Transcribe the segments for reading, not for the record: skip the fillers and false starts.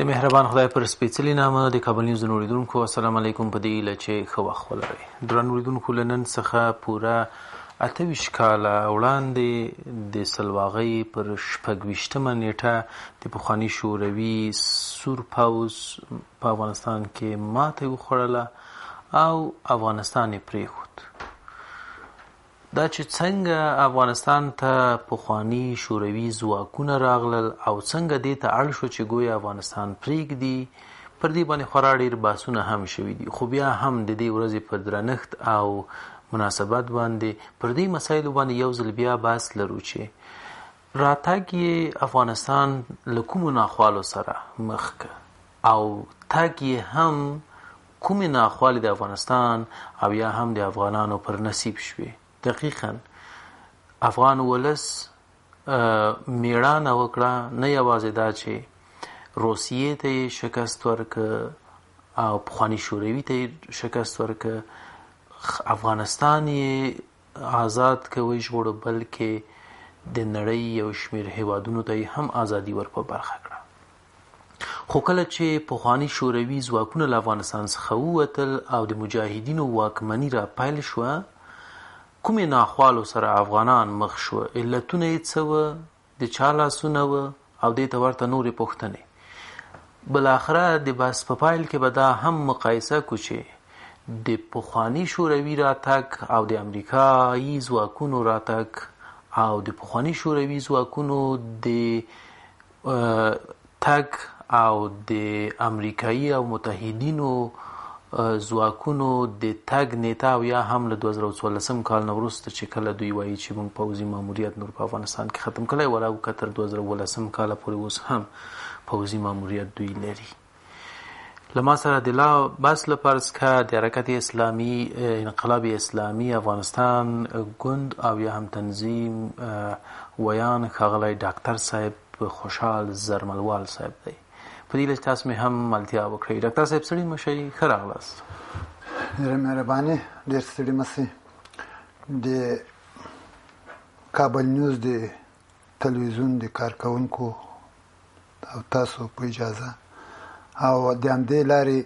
مهربان خدای پر سپېڅلي نامه د کابل نیوز اوریدونکو السلام علیکم. په دې هیله چې ښه وخت ولرئ. درنو اوریدونکو، له نن څخه پوره 28 کاله وړاندې د سلواغۍ پر 26مه نیټه د پخواني شوروي سور پوځ په افغانستان کې ماتې وخوړله او افغانستان یې پرېښود. دا چې څنګه افغانستان ته پخواني شوروي ځواکونه راغلل او څنګه دې ته اړ شو چې ګویا افغانستان پرېږدي، پر دې باندې خورا ډېر بحثونه هم شوي دي. خو بیا هم د دې ورځې په درنښت او مناسبت باندې پر دې مسایلو باندې یو ځل بیا بحث لرو چې راتګ یې افغانستان له کومو ناخوالو سره مخ که او تګ یې هم کومې ناخوالې د افغانستان او یا هم د افغانانو پر نصیب شوې. دقیقا افغان ولس میړانه وکړه، نه یوازې دا چې روسیې ته یې شکست ورکړه او پخواني شوروي ته یې شکست ورکړه، افغانستان یې آزاد که وژغورو، بلکې د نړۍ یو شمېر هیوادونو ته یې هم ازادي ور په برخه کړه. خو کله چې پخواني شوروي ځواکونه له افغانستان څخه ووتل او د مجاهدینو واکمني را پیل شوه، کومې ناخوالو سره افغانان مخ شوه، علتونه یې څه وه، د چا لاسونه وه او دې ته ورته نورې پوښتنې. بالاخره د بحث په پیل کې به دا هم مقایسه کو چې د پخواني شوروي راتګ او د امریکایي ځواکونو راتګ او د پخواني شوروي ځواکونو د تګ او د امریکایي او متحدینو ځواکونو د تګ نیټه او یا هم له 2014 کال نه وروسته چې کله دوی وایي چې موږ پوځي ماموریت نور په افغانستان کې ختم کړی، ولا که تر 2018 کاله پورې اوس هم پوځي ماموریت دوی لري. له ما سره د لا بحث لپاره څخه د حرکت اسلامي انقلاب اسلامي افغانستان ګوند او یا هم تنظیم ویان ښاغلی ډاکټر صاحب خوشحال زرملوال صاحب دی. په دې لږ تاسو مې هم ملتیا وکړئ. ډاکټر صاحب ستړي مه شئ، ښه راغلاست. ډېره مهرباني، ډېر ستړي مه شئ. د کابل نیوز د تلویزیون د کارکوونکو او تاسو په اجازه او د همدې لارې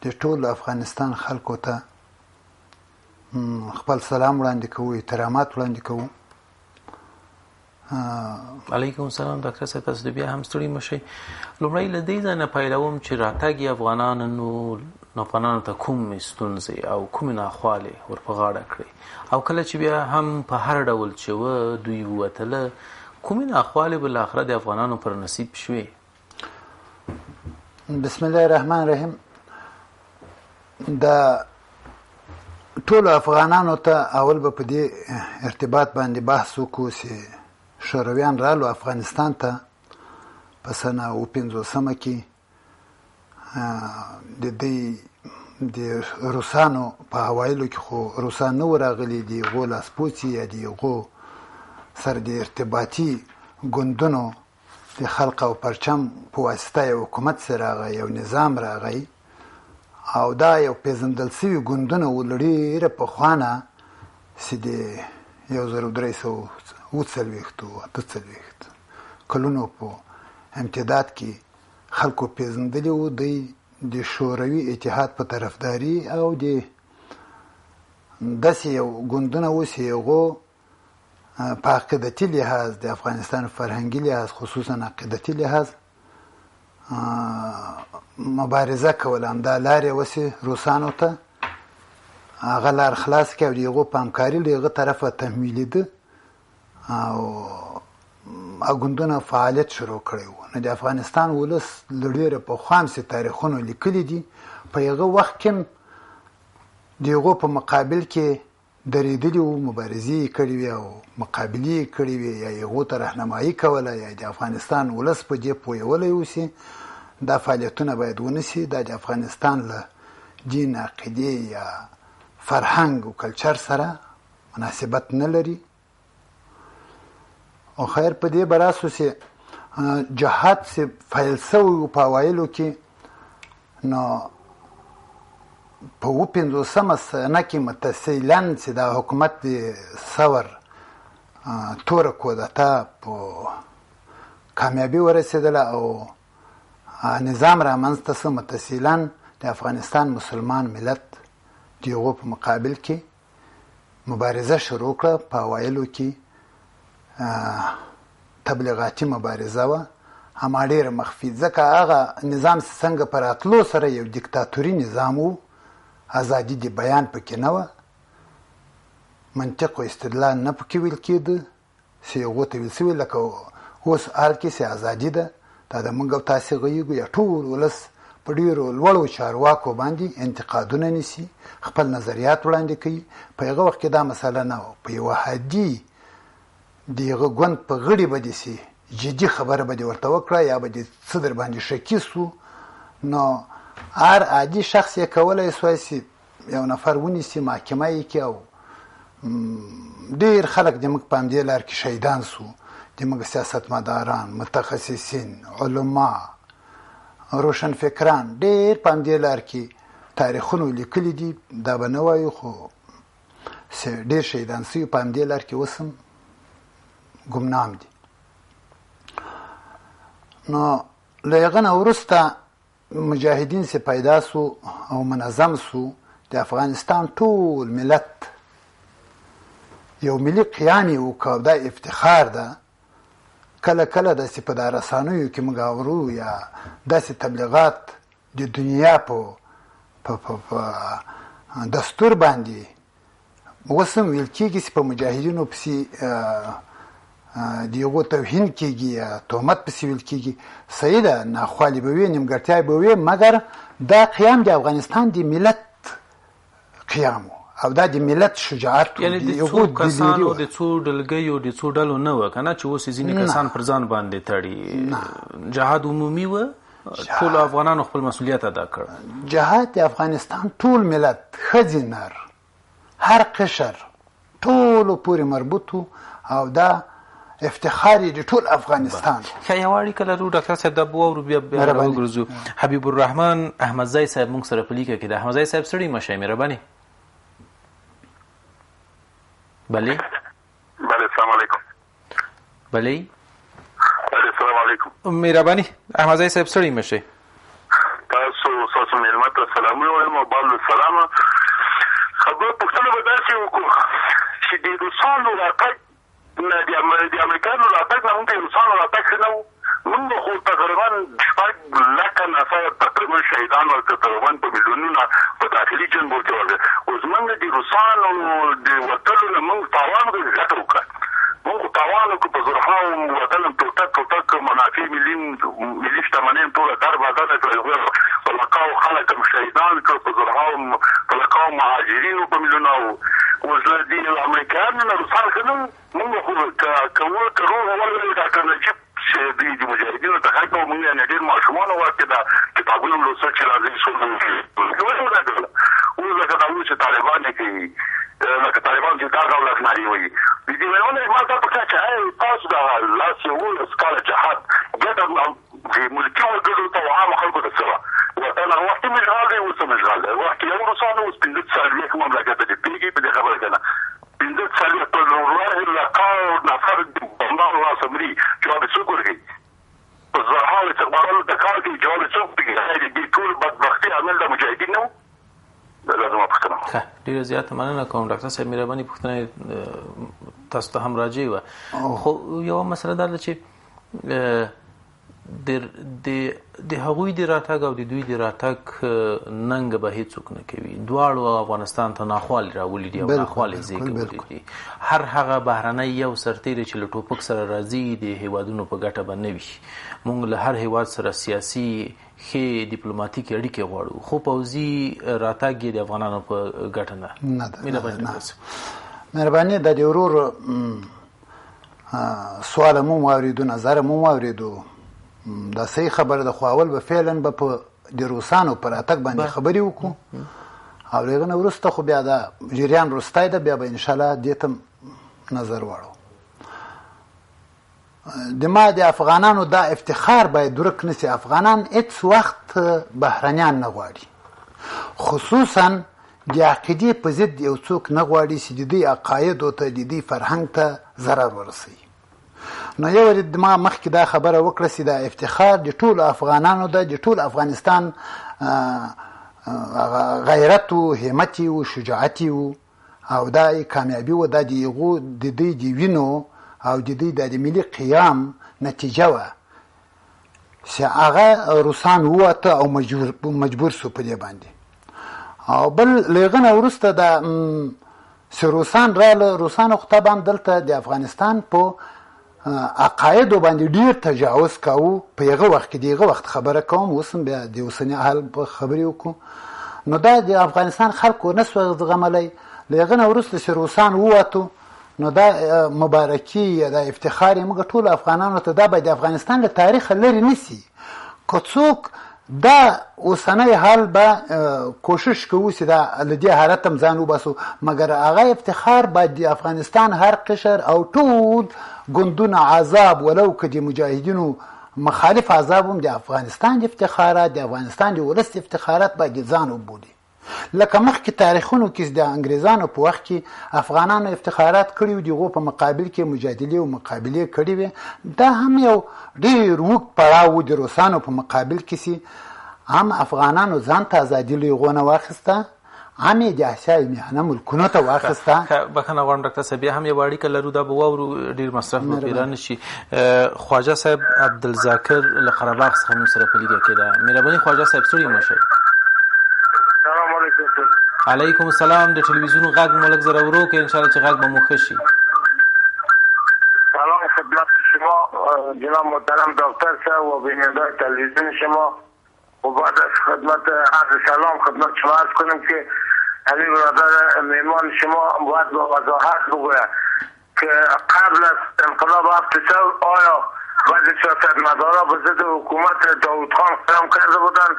د ټول افغانستان خلکو ته خپل سلام وړاندې کوو، احترامات وړاندې کوو. علیکم السلام. ډاکټر صاحب تاسو بیا هم ستړي مه شئ. لومړی له دې ځای نه پیلوم چې راتګ یې افغانانو ته کومې ستونزې او کومې ناخوالې ور په غاړه کړې او کله چې بیا هم په هر ډول چې وه دوی ووتله، کومې ناخوالې بالاخره د افغانانو پر نصیب شوې؟ بسم الله الرحمن الرحیم. د ټولو افغانانو ته اول به په دې ارتباط باندې بحث وکړو چې شورویان رالو افغانستان ته په سنه 1950 کې د روسانو په حوایلو کې خو روسان نه راغلي، د هغو لاسپوڅي یا د هغو سره د ارتباطي ګوندونو د خلق او پرچم په واسطه یو حکومت سره راغی، یو نظام راغی او دا یو پیژندل شوي ګوندونه و له ډېره پخوانه چې د 1348 کلونو په امتداد کې خلکو پیژندلي وو. دوی د شوروي اتحاد په طرفداري او د داسې یو ګوندونه و چې هغو په عقیدتي لحاظ د افغانستان فرهنګي لحاظ، خصوصا عقیدتي لحاظ مبارزه کوله. همدا لارې وسې روسانو ته هغه لار خلاص کړي او د هغو په همکاري له هغه طرفه تحمیلېده او ګوندونه فعالیت شروع کړی و. نو د افغانستان ولس له ډېره پخوا هم چې تاریخونو لیکلي دي، په هغه وخت کې هم د هغو په مقابل کې درېدلي وو، مبارزې یې کړې وې او مقابلې یې کړې وې، یا هغو ته رهنمایي کوله، یا د افغانستان ولس په دې پوهولی و چې دا فعالیتونه باید ونشي، دا د افغانستان له دین، عقیدې یا فرهنګ او کلچر سره مناسبت نه لري. او خیر په دې براسو چې جهاد چې فیل شوی په اوایلو کې، نو په 1950 سنه کې متصیلاً چې دا حکومت د ثور توره کودتا په کامیابي ورسېدله او نظام رامنځته څه متصلا د افغانستان مسلمان ملت د هغو په مقابل کې مبارزه شروع کړه. په اوایلو کې تبلیغاتي مبارزه وه، همه ډېره مخفي، ځکه هغه نظام څنګه په راتلو سره یو دیکتاتوري نظام و، ازادي د بیان پکې نه وه، منطق و استدلال نه پکې ویل کېده، چې هغو ته ویل شوي لکه اوس حال کې چې ازادي ده، دا د موږ او تاسې غږیږو یا ټول ولس په ډېرو لوړو چارواکو باندې انتقادونه نیسي، خپل نظریات وړاندې کوي. په هغه وخت کې دا مسله نه وه. په یوه عادي د هغه ګوند په غړي به داسې جدي خبره به دې ورته وکړه یا به دې څه در باندې شکي سو، نو هر عادي شخص یې کولی سوای چې یو نفر ونیسي، محکمه یې کړي، او ډېر خلک د موږ په همدې لار کې شهیدان سو، د موږ سیاستمداران، متخصصین، علما، روشنفکران، ډېر په همدې لار کې تاریخونو لیکلي دي، دا به نه وایو، خو ډېر شهیدان سوي په همدې لار کې اوس هم ګمنام دي. نو له هغه نه وروسته مجاهدین چې پیدا سو او منظم سو، د افغانستان ټول ملت یو ملي قیام یې وکړ، دا افتخار ده. کله کله داسې په دا رسانیو کې موږ اورو یا داسې تبلیغات د دنیا په دستور باندې اوس هم ویل کېږي چې په مجاهدینو پسې د هغو توهین کېږي یا تهمت پسې ویل کېږي. صحیح ده، ناخوالې به وي، نیمګړتیاوې به وي، مګر دا قیام د افغانستان د ملت قیام و او دا د ملت شجاعت و. یعنې د څو کسانو، د څو ډلګیو، د څو ډلو نه وه که نه، چې اوس ځینې کسان پر ځان باندې تړي. جهاد عمومي وه، ټولو افغانانو خپل مسؤلیت ادا کړ. جهاد د افغانستان ټول ملت، ښځې نر، هر قشر، ټولو پورې مربوط و او دا افتخار د ټول افغانستان. ښه، یوه اړیکه لرو ډاکټر صاحب، دا به واورو، بیا وګرځو. حبیب الرحمن احمدزی صاحب موږ سره په لیکه کې ده. احمدزی صاحب ستړي مه شئ، مهرباني. بله بله، السلام علیکم. بله بله، السلام علیکم. مهرباني احمدزی صاحب ستړي مه شئ. تاسو مېلمه ته سلامونه وایم او بعد السلام. خبره پوښتنه به داسې وکړو چې د روسانو راتګ نه، د امریکایانو راتګ نه مونږ د روسانو راتګ ښه نه و. مونږ خو تقریبا 6 لکه نفر تقریبا شهیدان ورته، تقریبا په میلیونونه په داخلي جنګ ورته ورته. اوس مونږ د روسانو د وتلو نه مونږ تاوان ګټه وکړه. مونږ خو تاوان وکړو، په زرهاو وتلم، ټوټک منافع ملي شتمنۍ ټوله برباده کړه، په لکاو خلک هم شهیدان کړه، په زرهاو په لکاو مهاجرینو په میلیونو. اوس د امریکایانو نه روسان ښه نه وو. مونږ خو که روغ ولرو ډاکټر نجیب چې دوی د مجاهدینو ته حق او مونږ یې ډېر ماشومانو وخت کې دا کتابونه لوستل چې راځي اوس لکه دا اوس چې طالبان یې کوي، لکه طالبان چې دا ډول افناري وایي. د دې مېرمنې ما ته پکار چې تاسو د لاس 11 کاله جهاد ګټه د ملکي وګړو ته او عامو خلکو ته څه وه؟ وطن هغه وخت هم اشغال دی، اوس هم اشغال دی. وخت کې یو روسانو اوس 15 مملکت دې پېږي په دې خبره که نه. 15 په لوړ لکاو نفر بمبارو راسمري جواب یې څوک ورکوي؟ په زرهاو استخباراتو ته کار کوي، جواب یې څوک ورکوي؟ دې ټول بدبختي عامل د مجاهدین نه و. دا زما پوښتنه. ښه، ډېره زیاته مننه کوم ډاکټر صاحب، مهرباني. پوښتنه تاسو ته هم راجع وه، خو یوه مسله دا ده چې د هغوی د راتګ او د دوی د راتګ ننګ به هیڅوک نه کوي. دواړو افغانستان ته ناخوالې راولي دي او ناخوالې زېږولي دي. هر هغه بهرنی یو سرتېری چې له ټوپک سره راځي د هیوادونو په ګټه به نه وي. موږ له هر هیواد سره سیاسي ښې ډیپلوماتیکې اړیکې غواړو، خو پوځي راتګ یې د افغانانو په ګټه نه. مهرباني، د دې ورور سوال مو واورېدو، نظر مو واورېدو، دا صحیح خبره ده، خو اول به فعلا به په د روسانو پر راتګ باندې خبرې وکړو او له هغه نه وروسته خو بیا دا جریان وروستی ده، بیا به انشاءالله دې ته نظر واړو. د ما د افغانانو دا افتخار باید ورک نسي. افغانان هیڅ وخت بهرنیان نه غواړي، خصوصا د عقیدې په ضد یو څوک نه غواړي چې د دوی عقایدو ته، د دوی فرهنګ ته ضرر ورسوي. نو یو ورځ ما مخکې دا خبره وکړه چې دا افتخار د ټولو افغانانو ده، د ټول افغانستان غیرت و همت و شجاعت و او دا کامیابی و دا د هغو د دوی د وینو او د دوی د ملي قیام نتیجه وه چې هغه روسان ووته او مجبور سو په دې باندې. او بل له هغه نه وروسته دا چې روسان راغله، روسانو خو طبعا دلته د افغانستان په عقایدو باندې ډیر تجاوز کاوه په هغه وخت کې. دغه وخت خبره کوم، اوس هم بیا د اوسني حال په خبرې وکړو. نو دا د افغانستان خلکو نه سوه زغملی. له هغه نه وروسته چې روسان ووتو نو دا مبارکي یا دا افتخار یې موږ ټولو افغانانو ته دا به د افغانستان له تاریخه لرې نیسي. که څوک دا اوسنی حال به کوشش کوو چې دا له دې حالت هم ځان وباسو، مګر هغه افتخار باید د افغانستان هر قشر او ټول ګوندونه عذاب ولو که د مجاهدینو مخالف عذاب هم د افغانستان د افتخارات، د افغانستان د ولس افتخارات باید ځان وبولي. لکه مخکې تاریخونو کې د انګریزانو په وخت کې افغانانو افتخارات کړي وو، دغو په مقابل کې مجادلې او مقابلې کړي وې. دا هم یو ډېر اوږد پړاو و د روسانو په مقابل کې چې هم افغانانو ځان ته ازادي له هغو نه واخیسته، هم یې د اسیايي میهنه ملکونو ته واخیسته. بخښنه غواړم ډاکټر صاحب، بیا هم یو اړیکه لرو، دا به واورو، ډېر مصرف به پرې رانشي. خواجه صاحب عبدالذاکر له قره باغ څخه موږ سره په لیدو کې ده. مهرباني خواجه صاحب ستړي مه شئ. السلام علیکم. علیکم السلام. د ټلویزیون غږ مو لږ ذره ورو کړئ، انشاءالله چې غږ به مو ښه شي. سلام خدمت شما جناب محترم دکتر صاحب و بیننده تلویزیون شما. و بعد از خدمت عرض سلام خدمت شما عرض کنم که علی برادر میمان شما باید با وضاحت بگوید که قبل از انقلاب 7 آیا بعضی سیاستمدارا به ضد حکومت داود خان قیام کرده بودند؟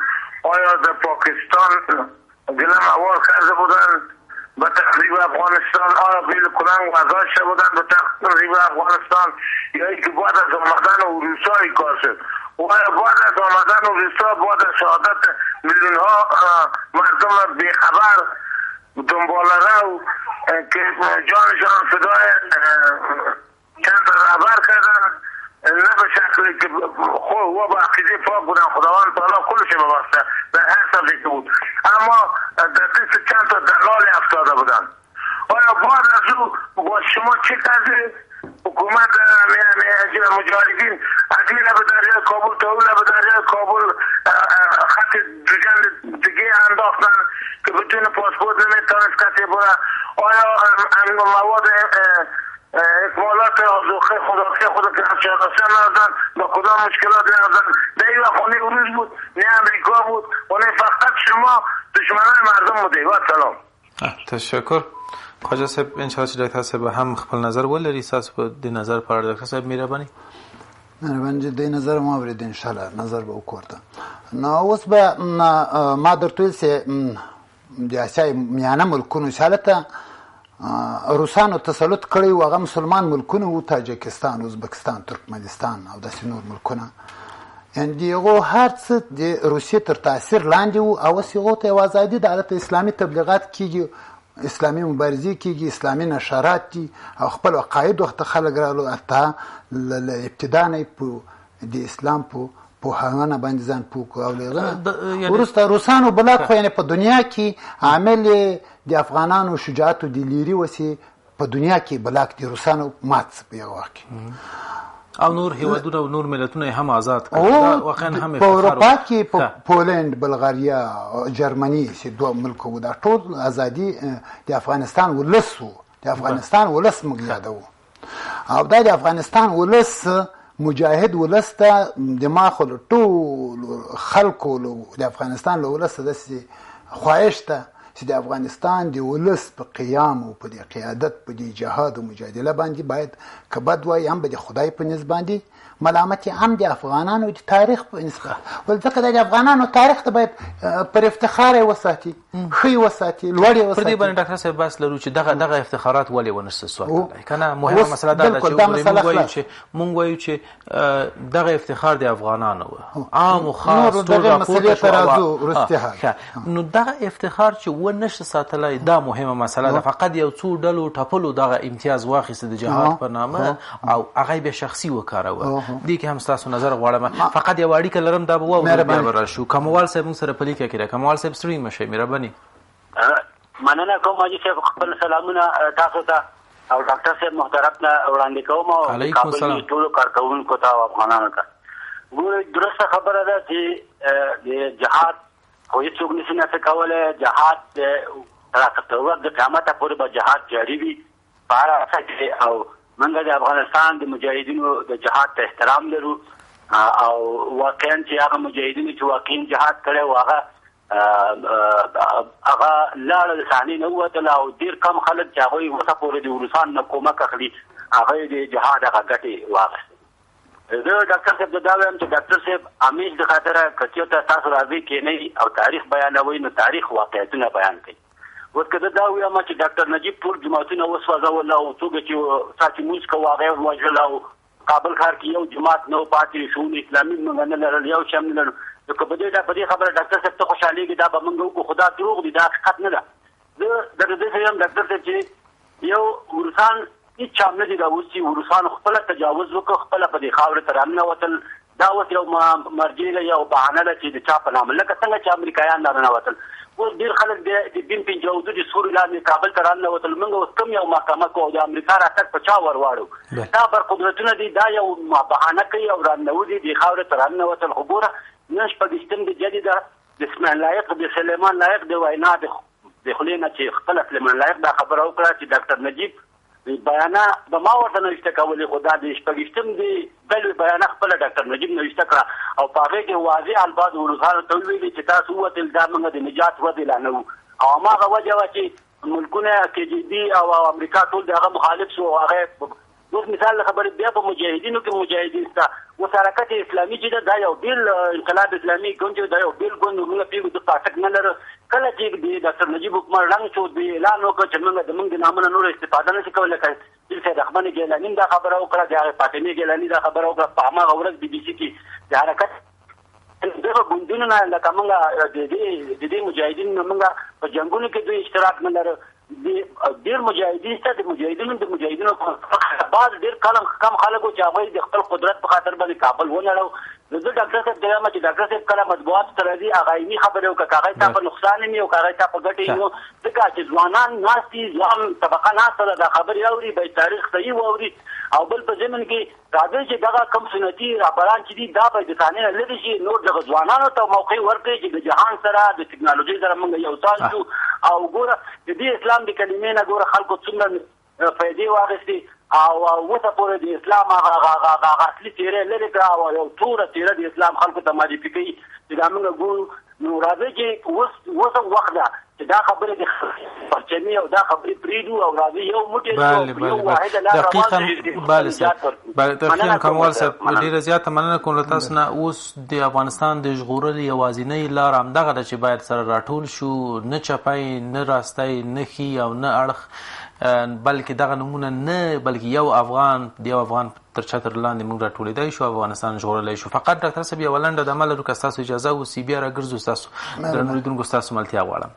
آیا در پاکستان گلم اوار کرده بودند به تخریب افغانستان؟ آیا بیل کننگ وضع شده بودند به تخریب افغانستان؟ یا اینکه بعد از آمدن روسا ای کار شد؟ و آیا بعد از آمدن روسا، بعد از شهادت میلیون ها مردم بیخبر دنبالرو که جانشان فدای چند رهبر کردن، نه به شکلی که خود و با عقیده پاک بودن، خداوند تعالی کلش ببسته در هر صفحه که بود، اما در دست چند تا دلال افتاده بودن. آیا بعد از او با شما چه کرده حکومت مجاهدین اگلی به دریای کابل تا اون به دریای کابل خط دوجند دیگه انداختن که بدون پاسپورت نمیتونست کسی بره؟ آیا مواد اکمالات آزوخه خدا که شهرسه ندادن، با کدام مشکلات ندادن؟ در این وقت نه روز بود، نه امریکا بود و نه فقط شما دشمنان مردم بوده. و سلام. تشکر خواجه صاحب. انشاءالله چې ډاکټر صاحب هم خپل نظر ولري. ستاسو په دې نظر په اړه ډاکټر صاحب مهرباني چې دې نظر مو اورېد، انشاءالله نظر به وکړم. نو اوس به ما درته ویل چې د اسیايي میانه ملکونو چې هلته روسانو تسلط کړی و، هغه مسلمان ملکونه و، تاجکستان، ازبکستان، ترکمنستان او داسې نور ملکونه. یعنې د هغو هر څه د روسیې تر تاثیر لاندې و. او اوس هغو ته یو ازادي ده، هلته اسلامي تبلیغات کېږي، اسلامي مبارزې کېږي، اسلامي نشرات دي او خپل عقاید وخت خلک رالو حتی له ابتدا نه د اسلام په پوهانه باندې ځان پوه کړو. او له وروسته روسانو بلاک خو یعنې په دنیا کې عامل د افغانانو شجاعت و د لیري وسې په دنیا کې بلاک د روسانو مات په یو وخت کې، او نور هیوادونه او نور ملتونه هم آزاد کړل. واقعا هم په اروپا کې په پولند، بلغاریا، جرمني چې دوه ملک وو، دا ټول ازادي د افغانستان ولس وو. د افغانستان ولس موږ یادوو، او دا د افغانستان ولس مجاهد ولس ته دماغ له ټول خلکو د افغانستان له ولس داسې خواهش ته چې د افغانستان د ولس په قیام او په قیادت په د جهاد او مجادله باندې باید که بد وایي هم به د خدای په نزد باندې ملامت هم د افغانانو د تاریخ په نسبت ول ځکه د افغانانو تاریخ ته باید پر افتخار وساتي خي وساتي لوړ وساتي. پر دې باندې ډاکټر صاحب بس لرو چې دغه افتخارات ولې ونشته سوال کنه مهمه مسله ده چې مونږ وایو چې دغه افتخار د افغانانو عام او خاص ټول راپورته نو دغه افتخار چې ونشته ساتلای دا مهمه مسله ده. فقط یو څو ډلو ټپلو دغه امتیاز واخیسته د جهاد په نامه او هغه به شخصي وکاروه. دې کې هم تاسو نظر غواړم. فقط یو اړیکه لرم دا به و بیا ورشو. کموال صاحب سره پلی کې کړه. کموال صاحب ستړي مشه مهرباني. مننه کوم حاجی صاحب خپل سلامونه تاسو ته او ډاکټر صاحب محترم ته وړاندې کوم او کابل ټول کارکونکو ته او افغانانو ته. ګوره درسته خبره ده چې د جهاد خو هیڅوک نشي نه کولای. جهاد تر ورځې د قیامت پورې به جهاد جاری وي په هر اساس او موږ د افغانستان د مجاهدینو د جهاد ته احترام لرو او واقعا چې هغه مجاهدینو چې واقعا جهاد کړی و هغه لاړه د صحنې نه ووتل او ډېر کم خلک چې هغوی اوسه پورې د روسان نه کومک اخلي هغوی د جهاد هغه ګټې واخیستې. زه ډاکټر صاحب دا وایم چې ډاکټر صاحب همیش د خاطره که چېرته تاسو راځئ کښېنئ او تاریخ بیانوئ نو تاریخ واقعیتونه بیان کوي. اوس که زه دا ووایم چې ډاکټر نجیب ټول جوماتونه وسوځول او څوک چې ساعتي لمونځ کوه هغه یې ووژل او کابل ښار کې یو جومات نه و پاتې شعون اسلامي موږ نه لرل یو شی هم نه لرو. نو که په دې خبره ډاکټر صاحب ته خوشحالېږي دا به موږ وکړو خو دا دروغ دي دا حقیقت نه ده. زه درته دې څه یم ډاکټر صاحب چې یو روسان هېڅ چا هم نه دي راوستي. روسانو خپله تجاوز وکړ خپله په دې خاورې ته راننوتل. دا اوس یو مرجع ده یو بهانه ده چې د چا په نامه لکه څنګه چې امریکایان راننوتل. اوس ډېر خلک د بین پنجاوزو د سوري لاندې کابل ته راننوتل. موږ اوس کوم یو محکمه کوو د امریکا راتګ په چا ور واړو. دا برقدرتونه دي دا یو بهانه کوي او راننوځي دې خاورې ته راننوتل. خو ګوره نن شپږ د جدي ده د اسماعیل لایق د سلیمان لایق د وینا د خولې نه چې خپله سلیمان لایق دا خبره وکړه چې ډاکټر نجیب بیانه به ما ورته نوشته کولې خو دا د شپږ د بل بیانه خپله ډاکټر نجیب نوشته کړه او په هغې کې واضح الفاظ روسانو ته وویلي چې تاسو ووتل دا موږ د نجات ودې لا نه وو او هماغه وجه وه چې ملکونه KGB او امریکا ټول د هغه مخالف شو. هغه اوس مثال خبرې بیا په مجاهدینو کې مجاهدین شته. اوس حرکت اسلامي چې ده دا یو بېل انقلاب اسلامي ګوند چې دا یو بېل ګوند موږ پرېږدو د پاټک نه لرو. کله چې د ډاکټر نجیب حکومت ړنګ شو د اعلان وکړ چې موږ د موږ د نامه نه نور استفاده نشي کولی. لکه سید احمد ګیلاني دا خبره وکړه د هغې فاطمې ګیلاني دا خبره وکړه په هماغه ورځ BBC کې د حرکت دغه ګوندونو نه لکه موږ د دې مجاهدینو نه موږ په جنګونو کې دوی اشتراک نه لرو. ډېر مجاهدین شته د مجاهدینو بعض ډېر کم خلکو چې هغوی د خپل قدرت په خاطر باندې کابل ونړو. زه ډاکټر صاحب ته وایم چې ډاکټر صاحب کله مطبوعاتو ته راځي هغه علمي خبرې وکړه که هغه تا په نقصان وي او که هغه تا په ګټه وي. نو ځکه چې ځوانان ناست دي ځوان طبقه ناسته ده دا خبرې اوري باید تاریخ صحیح واوري او بل په ضمن کې راځي چې دغه کم سنتي رهبران چې دي دا باید د صحنې نه لرې شي. نور دغه ځوانانو ته موقع ورکړي چې د جهان سره د ټکنالوژۍ سره موږ یو ځای شو او ګوره د دې اسلام د کلمې نه ګوره خلکو څومره فایدې واخیستې او اوسه پورې د اسلام هغه اصلي څېره لرې کړه او یو توره څېره د اسلام خلکو ته معرفي کوي چې دا موږ ګورو. نو راځئ چې اوس وخت ده چې دا خبرې د پرچمي او دا خبرې پرېږدو او راځئ یو موټی یو واحده لار روان دقیقا کموال صاحب ډېره زیاته مننه کوم له تاسو نه. اوس د افغانستان د ژغورلو یوازینۍ لار همدغه ده چې باید سره راټول شو نه چپی نه راستی نه ښي او نه اړخ بلکې دغه نمونه نه بلکې یو افغان تر چتر لاندې موږ راټولېدای شو افغانستان ژغورلی شو. فقط ډاکټر صاحب یوه لنډه دمه لرو که ستاسو اجازه وسي بیا راګرځو ستاسو درنو لیدونکو ستاسو ملتیا غواړم.